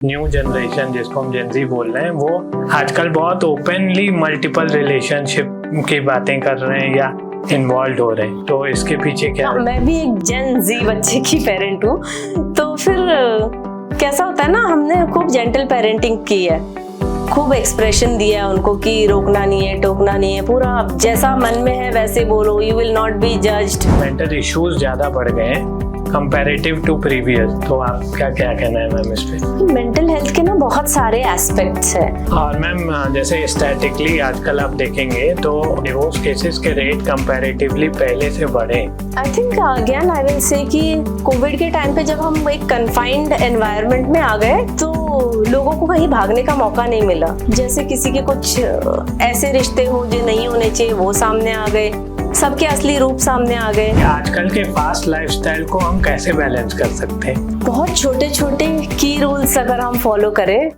New generation जिसको हम जेन ज़ी बोल रहे हैं वो आजकल बहुत ओपनली मल्टीपल रिलेशनशिप की बातें कर रहे हैं या इन्वॉल्व हो रहे हैं। तो इसके पीछे क्या है? मैं भी एक जेन ज़ी बच्चे की पेरेंट हूँ, तो फिर कैसा होता है ना, हमने खूब जेंटल पेरेंटिंग की है, खूब एक्सप्रेशन दिया है उनको कि रोकना नहीं है, टोकना नहीं है, पूरा जैसा मन में है वैसे बोलो, you will not be judged. Mental issues ज्यादा बढ़ गए हैं कंपैरेटिव टू प्रीवियस, तो आपका क्या कहना है मैम इस पे? मेंटल हेल्थ के ना बहुत सारे एस्पेक्ट्स हैं। और मैम जैसे स्टैटिकली आजकल आप देखेंगे तो डिवोर्स केसेस के रेट कंपैरेटिवली पहले से बढ़े। I think again I will say कि कोविड के टाइम पे जब हम एक कन्फाइंड एनवायरनमेंट में आ गए तो लोगों को कहीं भागने का मौका नहीं मिला। जैसे किसी के कुछ ऐसे रिश्ते हो जो नहीं होने चाहिए वो सामने आ गए, सबके असली रूप सामने आ गए। आजकल के फास्ट लाइफस्टाइल को हम कैसे बैलेंस कर सकते हैं? बहुत छोटे छोटे की रूल्स अगर हम फॉलो करें।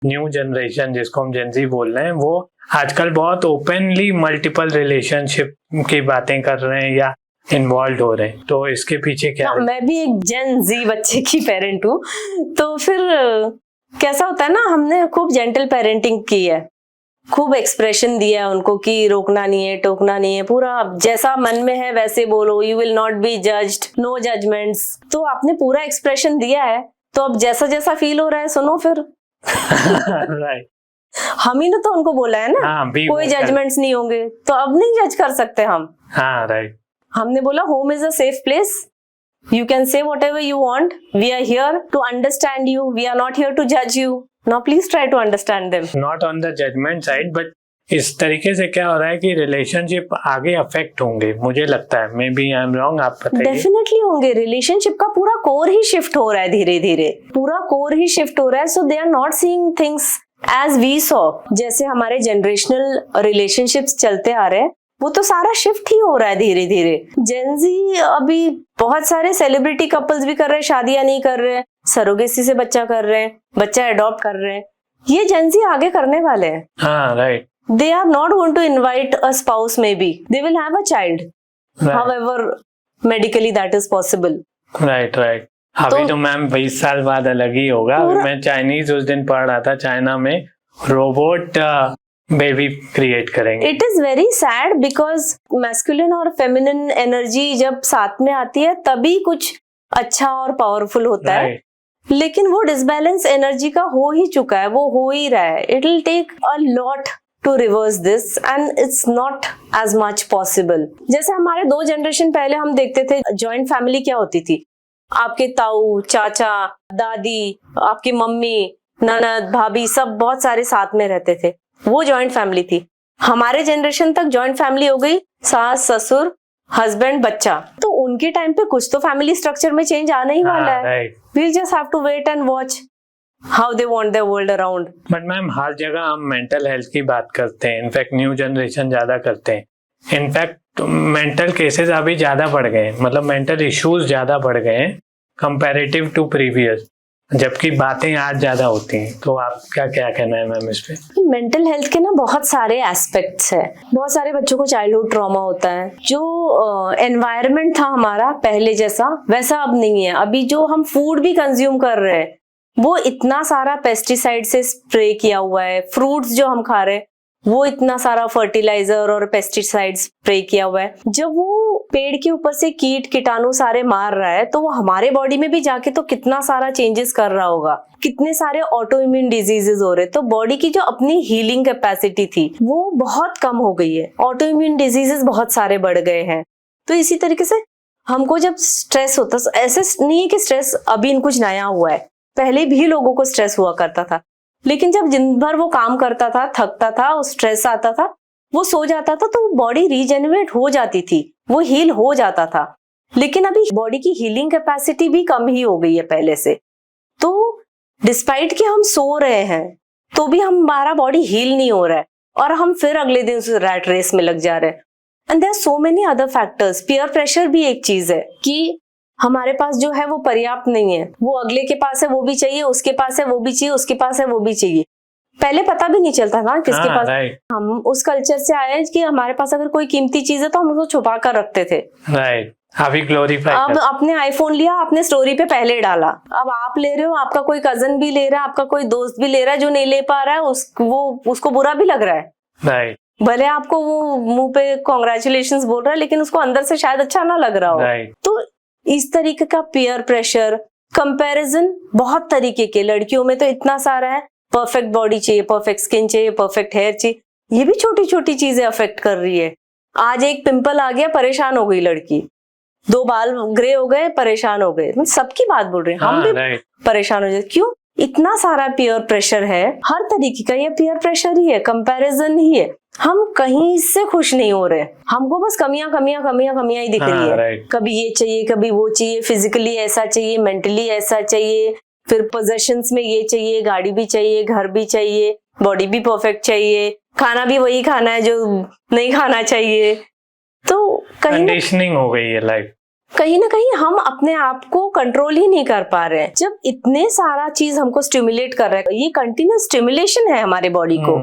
न्यू जनरेशन जिसको हम जेन ज़ी बोल रहे हैं वो आजकल बहुत ओपनली मल्टीपल रिलेशनशिप की बातें कर रहे हैं या इन्वॉल्व हो रहे हैं। तो इसके पीछे क्या है? मैं भी एक जेन ज़ी बच्चे की पेरेंट हूँ, तो फिर कैसा होता है ना, हमने खूब जेंटल पेरेंटिंग की है, खूब एक्सप्रेशन दिया है उनको कि रोकना नहीं है, टोकना नहीं है, पूरा जैसा मन में है वैसे बोलो, you will not be judged, no judgments. तो आपने पूरा एक्सप्रेशन दिया है, तो अब जैसा जैसा फील हो रहा है सुनो फिर। राइट। हम ही ने तो उनको बोला है ना, कोई जजमेंट्स नहीं होंगे, तो अब नहीं जज कर सकते हम। हाँ राइट। हमने बोला home is a safe place, you can say whatever you want, we are here to understand you, we are not here to judge you, now please try to understand them. Not on the judgment side, but इस तरीके से क्या हो रहा है कि relationship आगे affect होंगे, मुझे लगता है, maybe I am wrong, आप बताइए। डेफिनेटली होंगे, रिलेशनशिप का पूरा कोर ही शिफ्ट हो रहा है, धीरे धीरे पूरा कोर ही शिफ्ट हो रहा है। So they are not seeing things as we saw. जैसे हमारे जनरेशनल रिलेशनशिप्स चलते आ रहे हैं, वो तो सारा शिफ्ट ही हो रहा है धीरे धीरे। जेन ज़ी अभी बहुत सारे सेलिब्रिटी कपल्स भी कर रहे हैं, शादियां नहीं कर रहे हैं, सरोगेसी से बच्चा कर रहे हैं, बच्चा अडॉप्ट कर रहे हैं। ये जेन ज़ी आगे करने वाले हैं। हाँ right. They are not going to invite a spouse, maybe they will have a child, however medically that is possible. Right right. अभी तो मैम 20 साल बाद अलग ही होगा। मैं चाइनीज उस दिन पढ़ रहा था, चाइना में रोबोट बेबी क्रिएट करेंगे। It is very sad because masculine और फेमिनिन एनर्जी जब साथ में आती है तभी कुछ अच्छा और पावरफुल होता है, लेकिन वो डिसबैलेंस एनर्जी का हो ही चुका है, वो हो ही रहा है। It will take a lot to reverse this and it's not as much possible. जैसे हमारे 2 जनरेशन पहले हम देखते थे जॉइंट फैमिली क्या होती थी, आपके ताऊ, चाचा, दादी, आपकी मम्मी, ननद, भाभी, सब बहुत सारे साथ में रहते थे, वो जॉइंट फैमिली थी। हमारे जनरेशन तक जॉइंट फैमिली हो गई, सास ससुर हस्बैंड बच्चा, तो उनके टाइम पे कुछ तो फैमिली स्ट्रक्चर में चेंज आने ही वाला है। We'll just have to wait and watch how they want their world around. But ma'am हर जगह हम मेंटल हेल्थ की बात करते हैं, इनफैक्ट न्यू जनरेशन ज्यादा करते हैं। इनफैक्ट मेंटल केसेस अभी ज्यादा बढ़ गए हैं, मतलब मेंटल इश्यूज ज्यादा बढ़ गए हैं कंपैरेटिव टू प्रीवियस, जबकि बातें आज ज्यादा होती हैं। तो आपका क्या कहना है मैम इस पे? मेंटल हेल्थ के ना बहुत सारे एस्पेक्ट्स हैं। बहुत सारे बच्चों को चाइल्डहुड ट्रॉमा होता है। जो एनवायरनमेंट था हमारा पहले जैसा, वैसा अब नहीं है। अभी जो हम फूड भी कंज्यूम कर रहे हैं वो इतना सारा पेस्टिसाइड से स्प्रे किया हुआ है। फ्रूट्स जो हम खा रहे हैं वो इतना सारा फर्टिलाइजर और पेस्टिसाइड स्प्रे किया हुआ है। जब वो पेड़ के ऊपर से कीट कीटाणु सारे मार रहा है तो वो हमारे बॉडी में भी जाके तो कितना सारा चेंजेस कर रहा होगा, कितने सारे ऑटो इम्यून डिजीजेस हो रहे। तो बॉडी की जो अपनी हीलिंग कैपेसिटी थी वो बहुत कम हो गई है, ऑटो इम्यून डिजीजेस बहुत सारे बढ़ गए हैं। तो इसी तरीके से हमको जब स्ट्रेस होता, ऐसे नहीं है कि स्ट्रेस अभी कुछ नया हुआ है, पहले भी लोगों को स्ट्रेस हुआ करता था, लेकिन जब दिन भर वो काम करता था, थकता था, स्ट्रेस आता था, वो सो जाता था तो बॉडी रीजेनरेट हो जाती थी, वो हील हो जाता था। लेकिन अभी बॉडी की हीलिंग कैपेसिटी भी कम ही हो गई है पहले से। तो डिस्पाइट कि हम सो रहे हैं तो भी हमारा बॉडी हील नहीं हो रहा है और हम फिर अगले दिन रैट रेस में लग जा रहे हैं। And there are so many other factors. Peer pressure भी एक चीज है कि हमारे पास जो है वो पर्याप्त नहीं है, वो अगले के पास है वो भी चाहिए, उसके पास है वो भी चाहिए, उसके पास है वो भी चाहिए। पहले पता भी नहीं चलता था किसके पास। राइट हम उस कल्चर से आए हैं कि हमारे पास अगर कोई कीमती चीज है तो हम उसको छुपा कर रखते थे। राइट, अभी ग्लोरीफाई अब आपने आईफोन लिया, आपने स्टोरी पे पहले डाला, अब आप ले रहे हो, आपका कोई कजन भी ले रहा है, आपका कोई दोस्त भी ले रहा है, जो नहीं ले पा रहा है उसको बुरा भी लग रहा है। राइट भले आपको वो मुंह पे कॉन्ग्रेचुलेशंस बोल रहा है, लेकिन उसको अंदर से शायद अच्छा ना लग रहा हो। राइट, तो इस तरीके का पीयर प्रेशर, कंपैरिजन बहुत तरीके के, लड़कियों में तो इतना सारा है, परफेक्ट बॉडी चाहिए, परफेक्ट स्किन चाहिए, परफेक्ट हेयर चाहिए, ये भी छोटी छोटी चीजें अफेक्ट कर रही है। आज एक पिंपल आ गया, परेशान हो गई लड़की, 2 बाल ग्रे हो गए, परेशान हो गए। सबकी बात बोल रहे हैं, हम भी परेशान हो जाए। क्यों? इतना सारा पीयर प्रेशर है, हर तरीके का ये पीयर प्रेशर ही है, कंपैरिजन ही है। हम कहीं से खुश नहीं हो रहे, हमको बस कमियां कमियां कमियां कमियां ही दिख रही है। कभी ये चाहिए, कभी वो चाहिए, फिजिकली ऐसा चाहिए, मेंटली ऐसा चाहिए, फिर पोजेशंस में ये चाहिए, गाड़ी भी चाहिए, घर भी चाहिए, बॉडी भी परफेक्ट चाहिए, खाना भी वही खाना है जो नहीं खाना चाहिए। तो कंडीशनिंग हो गई है लाइफ। कहीं ना कहीं हम अपने आप को कंट्रोल ही नहीं कर पा रहे हैं। जब इतने सारा चीज हमको स्टिमुलेट कर रहा है, ये कंटिन्यूस स्टिमुलेशन है हमारे बॉडी को।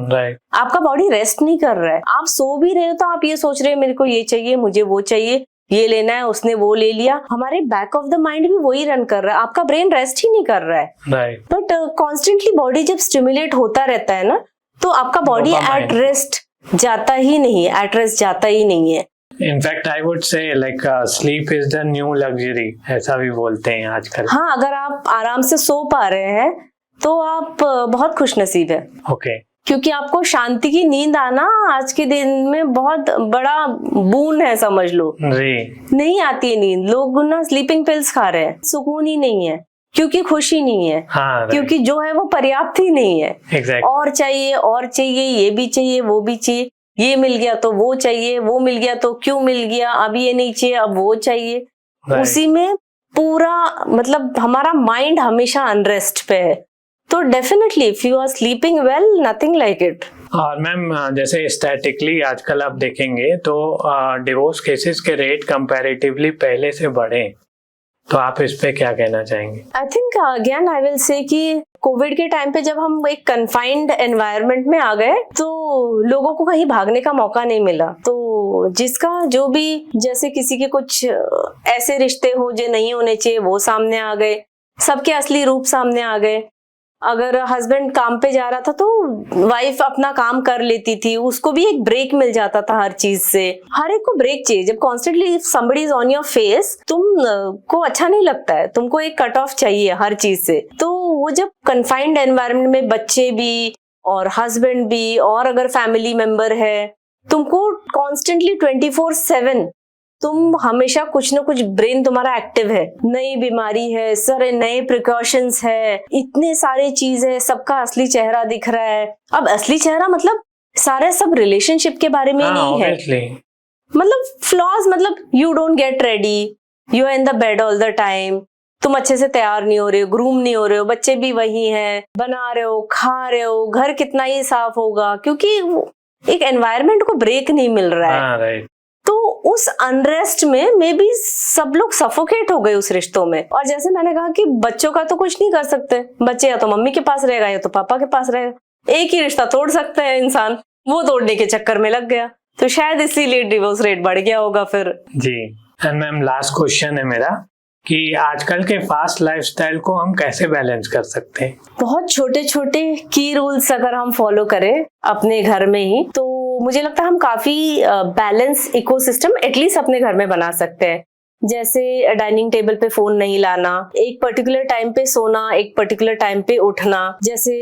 आपका बॉडी रेस्ट नहीं कर रहा है, आप सो भी रहे हो तो आप ये सोच रहे हैं मेरे को ये चाहिए, मुझे वो चाहिए, ये लेना है, उसने वो ले लिया। हमारे बैक ऑफ द माइंड भी वही रन कर रहा है, आपका ब्रेन रेस्ट ही नहीं कर रहा है। बट कॉन्स्टेंटली बॉडी जब स्टिमुलेट होता रहता है ना, तो आपका बॉडी एट रेस्ट जाता ही नहीं है, एट रेस्ट जाता ही नहीं है। In fact, I would say like sleep is the new luxury, ऐसा भी बोलते हैं आजकल। हाँ, अगर आप आराम से सो पा रहे हैं तो आप बहुत खुशनसीब है। ओके, क्योंकि आपको शांति की नींद आना आज के दिन में बहुत बड़ा बून है, समझ लो। नहीं आती है नींद, लोग ना स्लीपिंग पिल्स खा रहे हैं, सुकून ही नहीं है, क्योंकि खुशी नहीं है। हाँ, क्योंकि जो है वो पर्याप्त ही नहीं है। Exactly. और चाहिए, ये भी चाहिए, वो भी चाहिए, ये मिल गया तो वो चाहिए, वो मिल गया तो क्यों मिल गया, अब ये नहीं चाहिए, अब वो चाहिए। उसी में पूरा मतलब हमारा माइंड हमेशा अनरेस्ट पे है। तो definitely if you are sleeping well, nothing like it. और मैम जैसे स्टैटिकली आजकल आप देखेंगे तो डिवोर्स केसेस के रेट कंपैरेटिवली पहले से बढ़े, तो आप इस पे क्या कहना चाहेंगे? I think again I will say कि कोविड के टाइम पे जब हम एक कन्फाइंड एनवायरनमेंट में आ गए तो लोगों को कहीं भागने का मौका नहीं मिला। तो जिसका जो भी, जैसे किसी के कुछ ऐसे रिश्ते हो जो नहीं होने चाहिए वो सामने आ गए, सबके असली रूप सामने आ गए। अगर हस्बैंड काम पे जा रहा था तो वाइफ अपना काम कर लेती थी, उसको भी एक ब्रेक मिल जाता था हर चीज से। हर एक को ब्रेक चाहिए। जब constantly somebody is on your face, तुम को अच्छा नहीं लगता है, तुमको एक कट ऑफ चाहिए हर चीज से। तो वो जब कन्फाइंड एनवायरनमेंट में बच्चे भी और हस्बैंड भी और अगर फैमिली मेंबर है, तुमको कॉन्स्टेंटली 24/7 तुम हमेशा कुछ ना कुछ, ब्रेन तुम्हारा एक्टिव है, नई बीमारी है, सारे नए प्रिकॉशंस है, इतने सारे चीज है, सबका असली चेहरा दिख रहा है। अब असली चेहरा मतलब सारे सब रिलेशनशिप के बारे में नहीं है, मतलब फ्लॉज, मतलब you don't get ready, you are in the bed all the time, तुम अच्छे से तैयार नहीं हो रहे हो, ग्रूम नहीं हो रहे हो, बच्चे भी वही हैं, बना रहे हो, खा रहे हो, घर कितना ही साफ होगा, क्योंकि एक एनवायरनमेंट को ब्रेक नहीं मिल रहा है। तो उस अनरेस्ट में मे बी सब लोग सफोकेट हो गए उस रिश्तों में। और जैसे मैंने कहा कि बच्चों का तो कुछ नहीं कर सकते, बच्चे या तो मम्मी के पास रहेगा या तो पापा के पास रहेगा। एक ही रिश्ता तोड़ सकते हैं इंसान, वो तोड़ने के चक्कर में लग गया, तो शायद इसीलिए डिवोर्स रेट बढ़ गया होगा फिर। जी। एंड मैम लास्ट क्वेश्चन है मेरा कि आजकल के फास्ट लाइफस्टाइल को हम कैसे बैलेंस कर सकते हैं? बहुत छोटे छोटे की रूल्स अगर हम फॉलो करें अपने घर में ही, तो मुझे लगता है हम काफी बैलेंस इकोसिस्टम एटलीस्ट अपने घर में बना सकते हैं। जैसे डाइनिंग टेबल पे फोन नहीं लाना, एक पर्टिकुलर टाइम पे सोना, एक पर्टिकुलर टाइम पे उठना। जैसे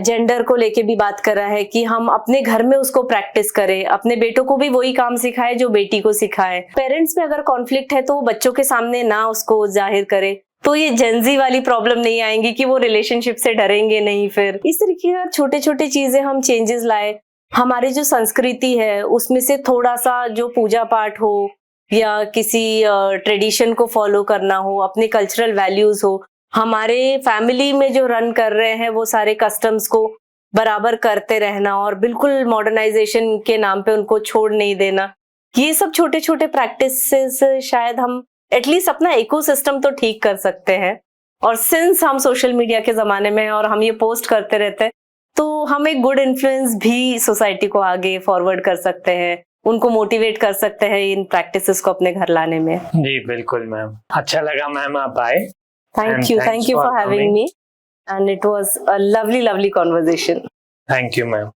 जेंडर को लेके भी बात कर रहा है कि हम अपने घर में उसको प्रैक्टिस करें, अपने बेटों को भी वही काम सिखाए जो बेटी को सिखाए। पेरेंट्स में अगर कॉन्फ्लिक्ट है तो वो बच्चों के सामने ना उसको जाहिर करे, तो ये जेंजी वाली प्रॉब्लम नहीं आएंगी कि वो रिलेशनशिप से डरेंगे नहीं। फिर इस तरीके का छोटे छोटे चीजें हम चेंजेस लाए। हमारी जो संस्कृति है उसमें से थोड़ा सा जो पूजा पाठ हो या किसी ट्रेडिशन को फॉलो करना हो, अपने कल्चरल वैल्यूज हो, हमारे फैमिली में जो रन कर रहे हैं वो सारे कस्टम्स को बराबर करते रहना और बिल्कुल मॉडर्नाइजेशन के नाम पे उनको छोड़ नहीं देना। ये सब छोटे छोटे प्रैक्टिसेस शायद हम एटलीस्ट अपना इकोसिस्टम तो ठीक कर सकते हैं। और सिंस हम सोशल मीडिया के जमाने में हैं और हम ये पोस्ट करते रहते हैं, तो हम एक गुड इन्फ्लुएंस भी सोसाइटी को आगे फॉरवर्ड कर सकते हैं, उनको मोटिवेट कर सकते हैं इन प्रैक्टिसेस को अपने घर लाने में। जी बिल्कुल मैम, अच्छा लगा मैम आप आए। Thank you for having me and it was a lovely conversation. Thank you ma'am.